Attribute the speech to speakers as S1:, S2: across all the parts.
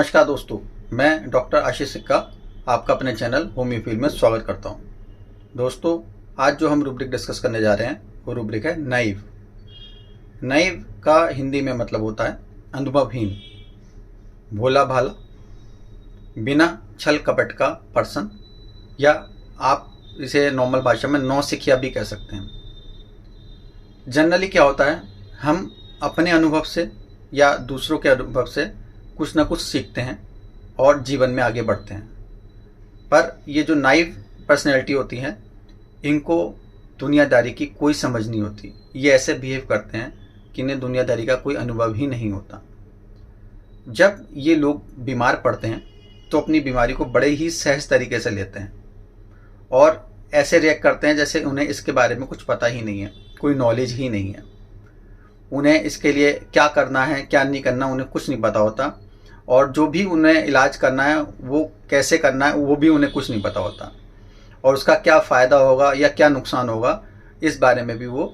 S1: नमस्कार दोस्तों, मैं डॉक्टर आशीष सिक्का आपका अपने चैनल होम्यो फील्ड में स्वागत करता हूं। दोस्तों, आज जो हम रूब्रिक डिस्कस करने जा रहे हैं वो रूब्रिक है नाइव। नाइव का हिंदी में मतलब होता है अनुभवहीन, भोला भाला, बिना छल कपट का पर्सन, या आप इसे नॉर्मल भाषा में नौसिखिया भी कह सकते हैं। जनरली क्या होता है, हम अपने अनुभव से या दूसरों के अनुभव से कुछ ना कुछ सीखते हैं और जीवन में आगे बढ़ते हैं। पर ये जो नाइव पर्सनैलिटी होती है, इनको दुनियादारी की कोई समझ नहीं होती। ये ऐसे बिहेव करते हैं कि इन्हें दुनियादारी का कोई अनुभव ही नहीं होता। जब ये लोग बीमार पड़ते हैं तो अपनी बीमारी को बड़े ही सहज तरीके से लेते हैं और ऐसे रिएक्ट करते हैं जैसे उन्हें इसके बारे में कुछ पता ही नहीं है, कोई नॉलेज ही नहीं है। उन्हें इसके लिए क्या करना है क्या नहीं करना उन्हें कुछ नहीं पता होता, और जो भी उन्हें इलाज करना है वो कैसे करना है वो भी उन्हें कुछ नहीं पता होता, और उसका क्या फ़ायदा होगा या क्या नुकसान होगा इस बारे में भी वो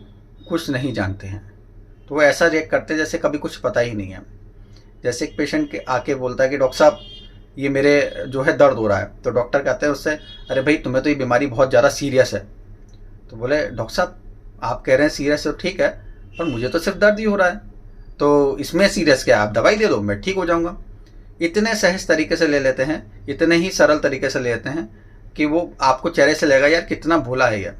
S1: कुछ नहीं जानते हैं। तो वो ऐसा रिएक्ट करते हैं जैसे कभी कुछ पता ही नहीं है। जैसे एक पेशेंट के आके बोलता है कि डॉक्टर साहब ये मेरे जो है दर्द हो रहा है, तो डॉक्टर कहते हैं उससे, अरे भाई तुम्हें तो ये बीमारी बहुत ज़्यादा सीरियस है। तो बोले डॉक्टर साहब आप कह रहे हैं सीरियस है तो ठीक है, पर मुझे तो सिर्फ दर्द ही हो रहा है, तो इसमें सीरियस क्या है, आप दवाई दे दो मैं ठीक हो जाऊँगा। इतने सहज तरीके से ले लेते हैं, इतने ही सरल तरीके से ले लेते हैं कि वो आपको चेहरे से लगेगा यार कितना भोला है ये,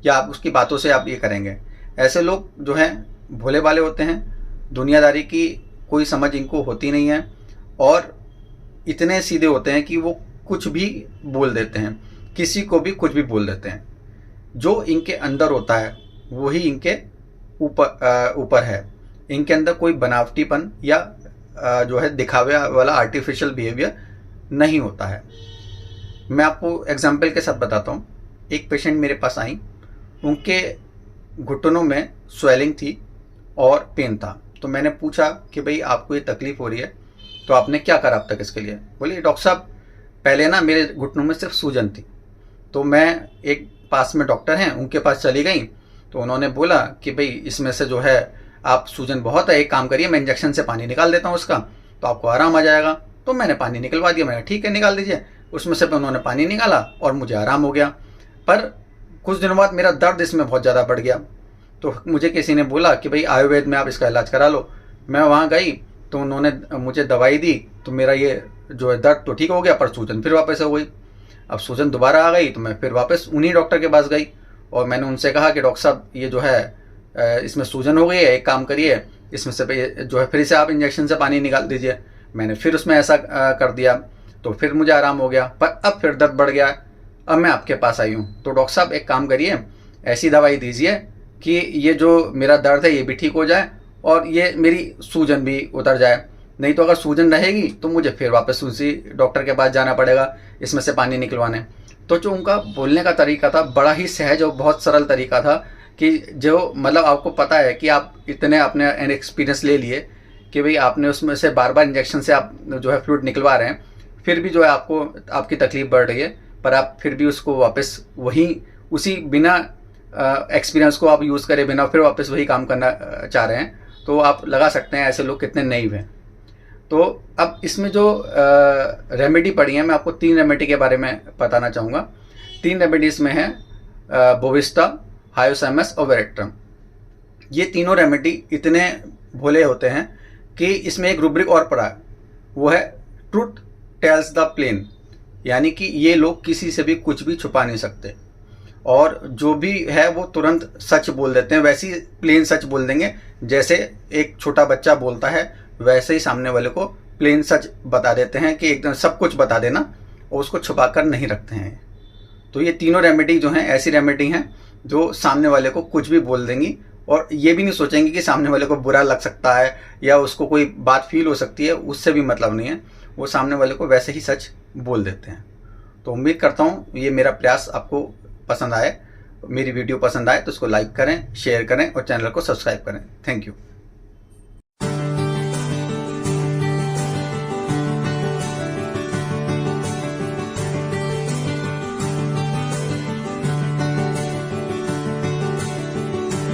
S1: या आप उसकी बातों से आप ये करेंगे। ऐसे लोग जो हैं भोले भाले होते हैं, दुनियादारी की कोई समझ इनको होती नहीं है और इतने सीधे होते हैं कि वो कुछ भी बोल देते हैं, किसी को भी कुछ भी बोल देते हैं। जो इनके अंदर होता है वही इनके ऊपर है। इनके अंदर कोई बनावटीपन या जो है दिखावे वाला आर्टिफिशियल बिहेवियर नहीं होता है। मैं आपको एग्जाम्पल के साथ बताता हूँ। एक पेशेंट मेरे पास आई, उनके घुटनों में स्वेलिंग थी और पेन था। तो मैंने पूछा कि भाई आपको ये तकलीफ हो रही है तो आपने क्या करा अब तक इसके लिए। बोली डॉक्टर साहब पहले ना मेरे घुटनों में सिर्फ सूजन थी, तो मैं एक पास में डॉक्टर हैं उनके पास चली गई, तो उन्होंने बोला कि भाई इसमें से जो है आप सूजन बहुत है, एक काम करिए मैं इंजेक्शन से पानी निकाल देता हूँ उसका, तो आपको आराम आ जाएगा। तो मैंने पानी निकलवा दिया, मैंने ठीक है निकाल दीजिए। उसमें से उन्होंने पानी निकाला और मुझे आराम हो गया। पर कुछ दिनों बाद मेरा दर्द इसमें बहुत ज़्यादा बढ़ गया। तो मुझे किसी ने बोला कि भाई आयुर्वेद में आप इसका इलाज करा लो। मैं वहाँ गई तो उन्होंने मुझे दवाई दी, तो मेरा ये जो है दर्द तो ठीक हो गया, पर सूजन फिर वापस हो गई। अब सूजन दोबारा आ गई तो मैं फिर वापस उन्हीं डॉक्टर के पास गई और मैंने उनसे कहा कि डॉक्टर साहब ये जो है इसमें सूजन हो गई है, एक काम करिए इसमें से जो है फिर से आप इंजेक्शन से पानी निकाल दीजिए। मैंने फिर उसमें ऐसा कर दिया तो फिर मुझे आराम हो गया, पर अब फिर दर्द बढ़ गया। अब मैं आपके पास आई हूँ, तो डॉक्टर साहब एक काम करिए ऐसी दवाई दीजिए कि ये जो मेरा दर्द है ये भी ठीक हो जाए और ये मेरी सूजन भी उतर जाए। नहीं तो अगर सूजन रहेगी तो मुझे फिर वापस उसी डॉक्टर के पास जाना पड़ेगा इसमें से पानी निकलवाने। तो जो उनका बोलने का तरीका था बड़ा ही सहज और बहुत सरल तरीका था कि जो मतलब आपको पता है कि आप इतने अपने एक्सपीरियंस ले लिए कि भाई आपने उसमें से बार बार इंजेक्शन से आप जो है फ्लूइड निकलवा रहे हैं, फिर भी जो है आपको आपकी तकलीफ बढ़ रही है, पर आप फिर भी उसको वापस वही उसी बिना एक्सपीरियंस को आप यूज़ करें बिना फिर वापस वही काम करना चाह रहे हैं। तो आप लगा सकते हैं ऐसे लोग कितने नाइव हैं। तो अब इसमें जो रेमेडी पड़ी है, मैं आपको 3 रेमेडी के बारे में बताना चाहूँगा। 3 रेमेडी इसमें है बोविस्टा, हायोसैमस और वेरेक्ट्रम। ये तीनों रेमेडी इतने भोले होते हैं कि इसमें एक रूब्रिक और पड़ा है, वो है ट्रूथ टेल्स द प्लेन, यानी कि ये लोग किसी से भी कुछ भी छुपा नहीं सकते और जो भी है वो तुरंत सच बोल देते हैं। वैसे ही प्लेन सच बोल देंगे जैसे एक छोटा बच्चा बोलता है, वैसे ही सामने वाले को प्लेन सच बता देते हैं कि एकदम सब कुछ बता देना, और उसको छुपा कर नहीं रखते हैं। तो ये तीनों रेमेडी जो हैं ऐसी रेमेडी हैं जो सामने वाले को कुछ भी बोल देंगी और ये भी नहीं सोचेंगे कि सामने वाले को बुरा लग सकता है या उसको कोई बात फील हो सकती है, उससे भी मतलब नहीं है। वो सामने वाले को वैसे ही सच बोल देते हैं। तो उम्मीद करता हूँ ये मेरा प्रयास आपको पसंद आए, मेरी वीडियो पसंद आए तो इसको लाइक करें, शेयर करें और चैनल को सब्सक्राइब करें। Thank you.